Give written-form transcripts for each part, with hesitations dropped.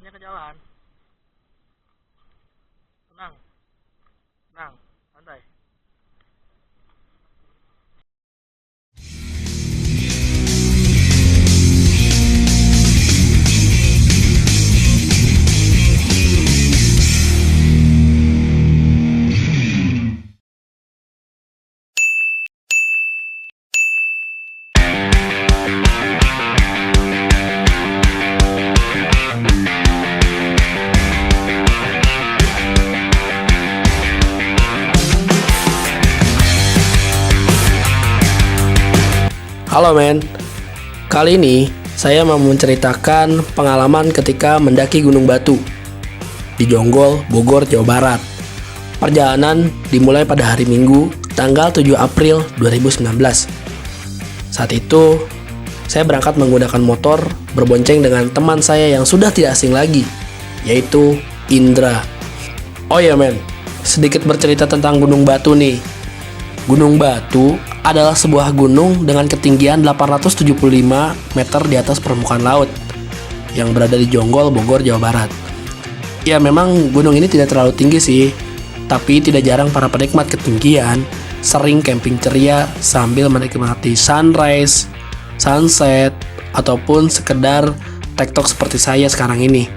Arahnya ke jalan. Tenang, tenang, santai. Halo men, kali ini saya mau menceritakan pengalaman ketika mendaki Gunung Batu di Jonggol, Bogor, Jawa Barat. Perjalanan dimulai pada hari Minggu, tanggal 7 April 2019. Saat itu, saya berangkat menggunakan motor berbonceng dengan teman saya yang sudah tidak asing lagi, yaitu Indra. Oh ya men, sedikit bercerita tentang Gunung Batu nih. Gunung Batu adalah sebuah gunung dengan ketinggian 875 meter di atas permukaan laut yang berada di Jonggol, Bogor, Jawa Barat. Ya memang gunung ini tidak terlalu tinggi sih, tapi tidak jarang para penikmat ketinggian sering camping ceria sambil menikmati sunrise, sunset, ataupun sekedar tektok seperti saya sekarang ini.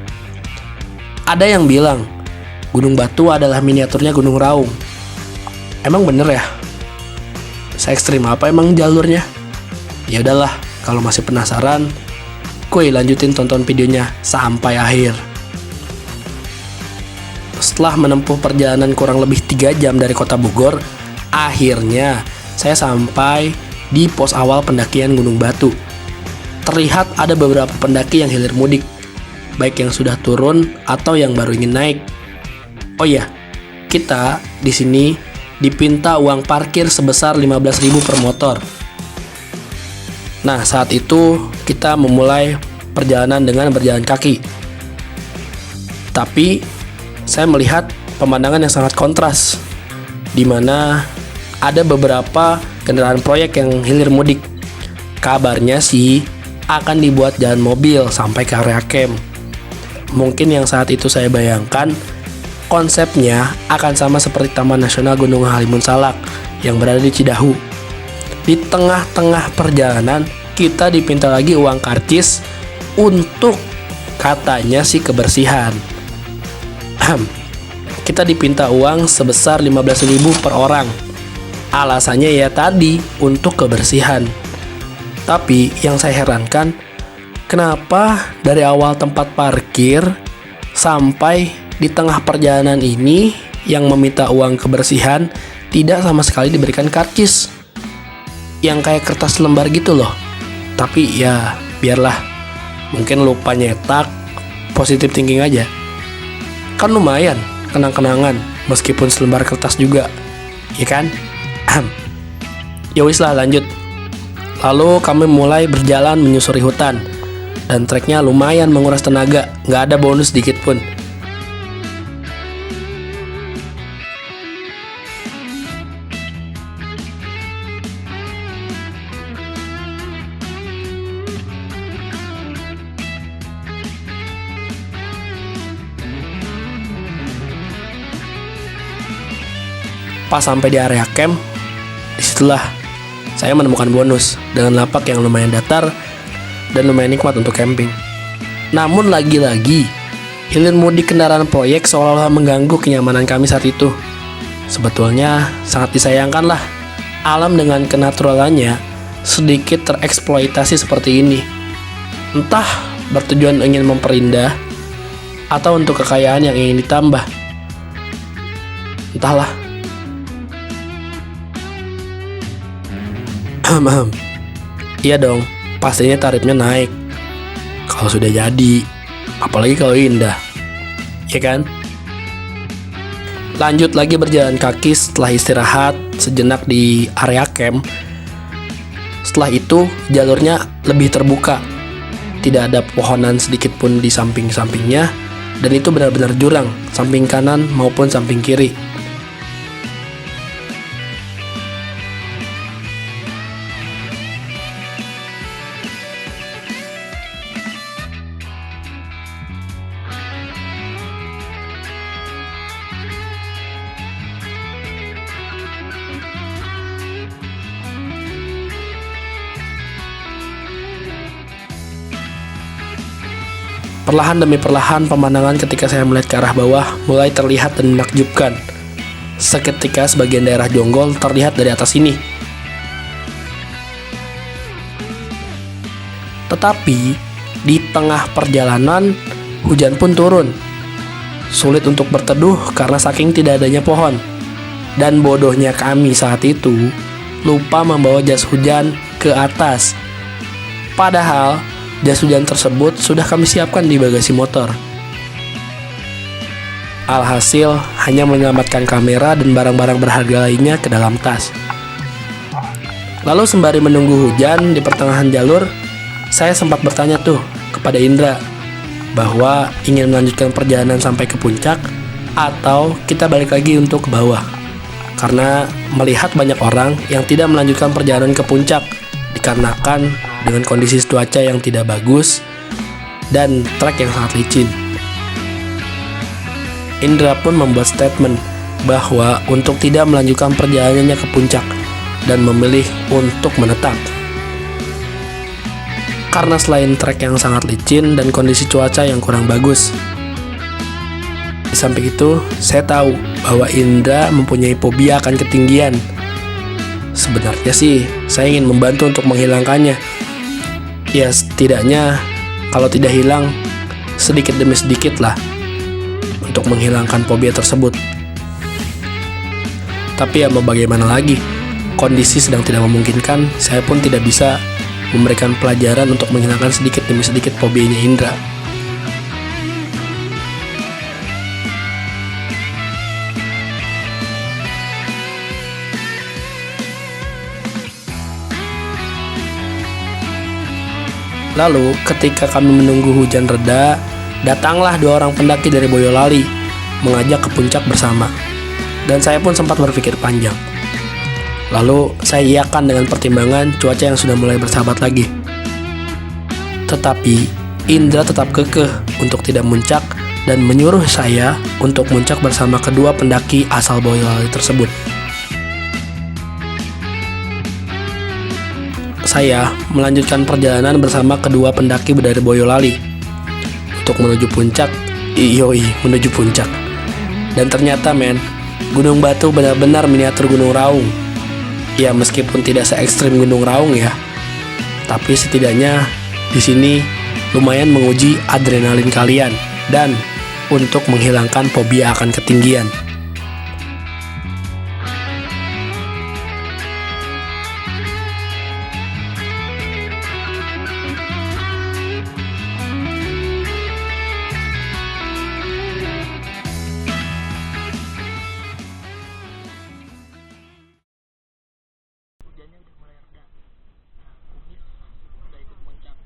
Ada yang bilang Gunung Batu adalah miniaturnya Gunung Raung. Emang bener ya? Saya ekstrim apa emang jalurnya? Ya udahlah, kalau masih penasaran, kuy lanjutin tonton videonya sampai akhir. Setelah menempuh perjalanan kurang lebih 3 jam dari kota Bogor, akhirnya saya sampai di pos awal pendakian Gunung Batu. Terlihat ada beberapa pendaki yang hilir mudik, baik yang sudah turun atau yang baru ingin naik. Oh iya, kita di sini dipinta uang parkir sebesar 15.000 per motor. Nah, saat itu kita memulai perjalanan dengan berjalan kaki. Tapi saya melihat pemandangan yang sangat kontras, di mana ada beberapa kendaraan proyek yang hilir mudik. Kabarnya sih akan dibuat jalan mobil sampai ke area camp. Mungkin yang saat itu saya bayangkan konsepnya akan sama seperti Taman Nasional Gunung Halimun Salak yang berada di Cidahu. Di tengah-tengah perjalanan, kita dipinta lagi uang karcis untuk katanya sih kebersihan. Kita dipinta uang sebesar 15.000 per orang. Alasannya ya tadi, untuk kebersihan. Tapi yang saya herankan, kenapa dari awal tempat parkir sampai di tengah perjalanan ini yang meminta uang kebersihan tidak sama sekali diberikan karcis yang kayak kertas lembar gitu loh. Tapi ya biarlah, mungkin lupa nyetak, positive thinking aja. Kan lumayan kenang-kenangan meskipun selembar kertas juga, ya kan? Ya wis lah, lanjut. Lalu kami mulai berjalan menyusuri hutan, dan treknya lumayan menguras tenaga, nggak ada bonus sedikit pun. Pas sampai di area camp, disitulah saya menemukan bonus dengan lapak yang lumayan datar dan lumayan nikmat untuk camping. Namun lagi-lagi, hilir mudik kendaraan proyek seolah-olah mengganggu kenyamanan kami saat itu. Sebetulnya sangat disayangkan lah, alam dengan kenaturalannya sedikit tereksploitasi seperti ini. Entah bertujuan ingin memperindah atau untuk kekayaan yang ingin ditambah. Entahlah. Iya dong, pastinya tarifnya naik kalau sudah jadi, apalagi kalau indah, ya kan? Lanjut lagi berjalan kaki setelah istirahat sejenak di area camp. Setelah itu jalurnya lebih terbuka, tidak ada pohonan sedikit pun di samping-sampingnya, dan itu benar-benar jurang, samping kanan maupun samping kiri. Perlahan demi perlahan pemandangan ketika saya melihat ke arah bawah mulai terlihat dan menakjubkan. Seketika sebagian daerah Jonggol terlihat dari atas ini. Tetapi di tengah perjalanan hujan pun turun. Sulit untuk berteduh karena saking tidak adanya pohon. Dan bodohnya kami saat itu lupa membawa jas hujan ke atas. Padahal jas hujan tersebut sudah kami siapkan di bagasi motor. Alhasil hanya menyelamatkan kamera dan barang-barang berharga lainnya ke dalam tas. Lalu sembari menunggu hujan di pertengahan jalur, saya sempat bertanya tuh kepada Indra bahwa ingin melanjutkan perjalanan sampai ke puncak atau kita balik lagi untuk ke bawah. Karena melihat banyak orang yang tidak melanjutkan perjalanan ke puncak dikarenakan dengan kondisi cuaca yang tidak bagus dan trek yang sangat licin. Indra pun membuat statement bahwa untuk tidak melanjutkan perjalanannya ke puncak dan memilih untuk menetap. Karena selain trek yang sangat licin dan kondisi cuaca yang kurang bagus. Di samping itu, saya tahu bahwa Indra mempunyai fobia akan ketinggian. Sebenarnya sih, saya ingin membantu untuk menghilangkannya. Ya, setidaknya kalau tidak hilang, sedikit demi sedikit lah untuk menghilangkan fobia tersebut. Tapi ya mau bagaimana lagi, kondisi sedang tidak memungkinkan, saya pun tidak bisa memberikan pelajaran untuk menghilangkan sedikit demi sedikit fobianya Indra. Lalu ketika kami menunggu hujan reda, datanglah 2 orang pendaki dari Boyolali mengajak ke puncak bersama. Dan saya pun sempat berpikir panjang. Lalu saya iakan dengan pertimbangan cuaca yang sudah mulai bersahabat lagi. Tetapi Indra tetap kekeh untuk tidak muncak dan menyuruh saya untuk muncak bersama kedua pendaki asal Boyolali tersebut. Saya melanjutkan perjalanan bersama kedua pendaki dari Boyolali untuk menuju puncak. Menuju puncak. Dan ternyata Gunung Batu benar-benar miniatur Gunung Raung. Ya meskipun tidak se-ekstrim Gunung Raung ya, tapi setidaknya di sini lumayan menguji adrenalin kalian dan untuk menghilangkan fobia akan ketinggian. Hujannya udah mulai reda. Kumis udah ikut muncak.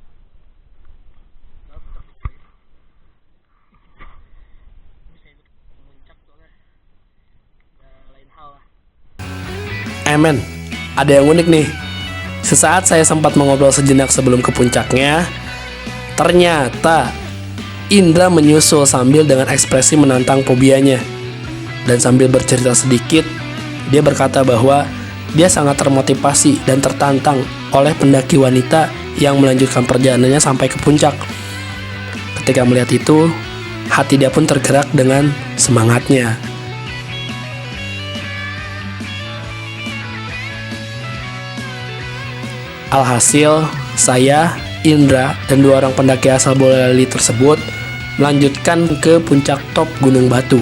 Gak putar di saya. Bisa ikut muncak soalnya udah lain hal lah. Ada yang unik nih. Sesaat saya sempat mengobrol sejenak sebelum ke puncaknya, ternyata Indra menyusul sambil dengan ekspresi menantang fobianya. Dan sambil bercerita sedikit, dia berkata bahwa dia sangat termotivasi dan tertantang oleh pendaki wanita yang melanjutkan perjalanannya sampai ke puncak. Ketika melihat itu, hati dia pun tergerak dengan semangatnya. Alhasil, saya, Indra, dan 2 orang pendaki asal Boyolali tersebut melanjutkan ke puncak top Gunung Batu.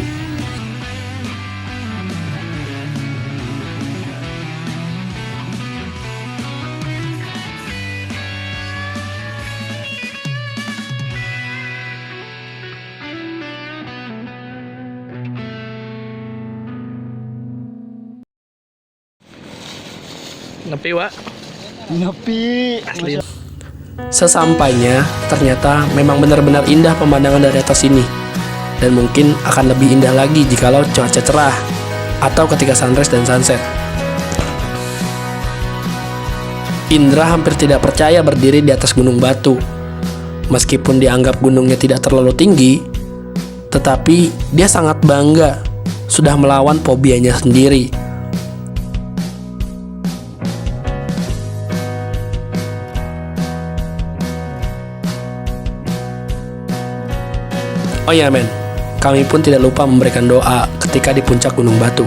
Nepi, Wak. Nepi. Asli. Sesampainya, ternyata memang benar-benar indah pemandangan dari atas ini. Dan mungkin akan lebih indah lagi jikalau cuaca cerah atau ketika sunrise dan sunset. Indra hampir tidak percaya berdiri di atas Gunung Batu. Meskipun dianggap gunungnya tidak terlalu tinggi, tetapi dia sangat bangga sudah melawan fobianya sendiri. Oh ya men, kami pun tidak lupa memberikan doa ketika di puncak Gunung Batu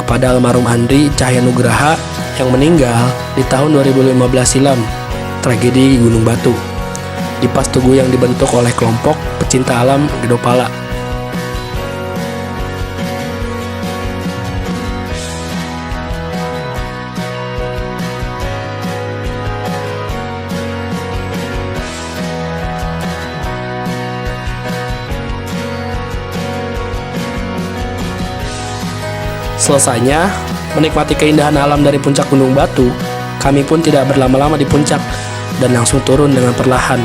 kepada almarhum Andri Cahyanugraha yang meninggal di tahun 2015 silam, tragedi Gunung Batu, di pas tugu yang dibentuk oleh kelompok pecinta alam Gedopala. Selesainya menikmati keindahan alam dari puncak Gunung Batu, kami pun tidak berlama-lama di puncak dan langsung turun dengan perlahan.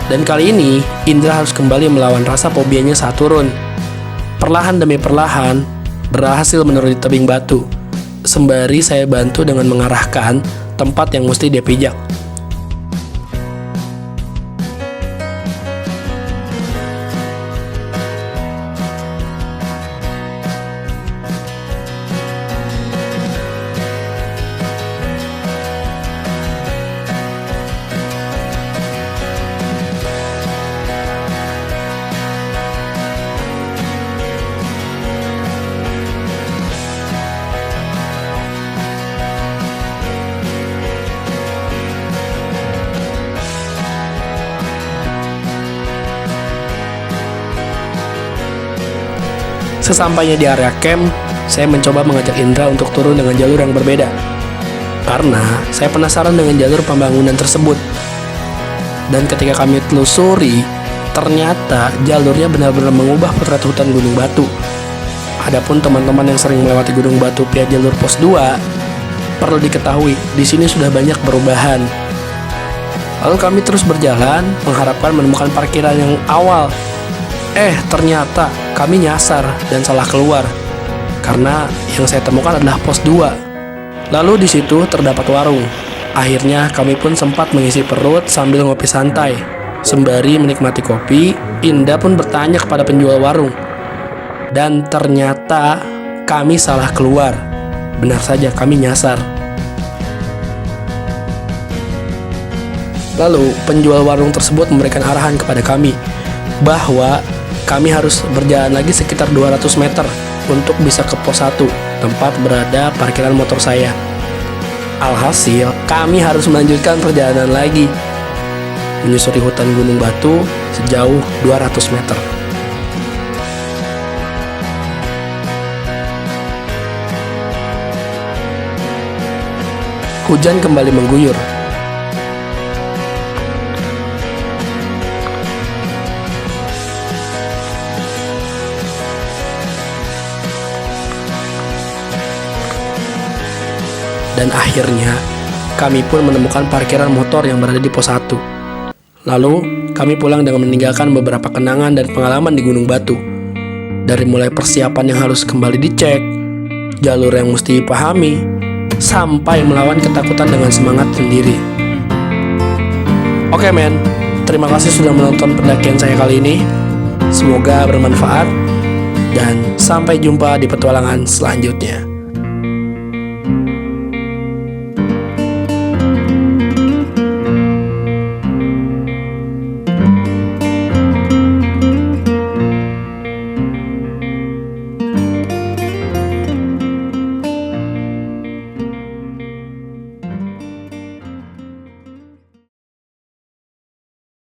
Dan kali ini, Indra harus kembali melawan rasa fobianya saat turun. Perlahan demi perlahan, berhasil menuruni tebing batu, sembari saya bantu dengan mengarahkan tempat yang mesti dia pijak. Sesampainya di area camp, saya mencoba mengajak Indra untuk turun dengan jalur yang berbeda. Karena saya penasaran dengan jalur pembangunan tersebut. Dan ketika kami telusuri, ternyata jalurnya benar-benar mengubah potret hutan Gunung Batu. Adapun teman-teman yang sering melewati Gunung Batu via jalur pos 2, perlu diketahui, di sini sudah banyak perubahan. Lalu kami terus berjalan, mengharapkan menemukan parkiran yang awal. Ternyata kami nyasar dan salah keluar karena yang saya temukan adalah pos 2. Lalu di situ terdapat warung. Akhirnya kami pun sempat mengisi perut sambil ngopi santai. Sembari menikmati kopi, Indah pun bertanya kepada penjual warung. Dan ternyata kami salah keluar. Benar saja kami nyasar. Lalu penjual warung tersebut memberikan arahan kepada kami bahwa kami harus berjalan lagi sekitar 200 meter untuk bisa ke pos 1, tempat berada parkiran motor saya. Alhasil, kami harus melanjutkan perjalanan lagi, menyusuri hutan Gunung Batu sejauh 200 meter. Hujan kembali mengguyur. Dan akhirnya, kami pun menemukan parkiran motor yang berada di pos 1. Lalu, kami pulang dengan meninggalkan beberapa kenangan dan pengalaman di Gunung Batu. Dari mulai persiapan yang harus kembali dicek, jalur yang mesti dipahami, sampai melawan ketakutan dengan semangat sendiri. Oke men, terima kasih sudah menonton pendakian saya kali ini. Semoga bermanfaat, dan sampai jumpa di petualangan selanjutnya.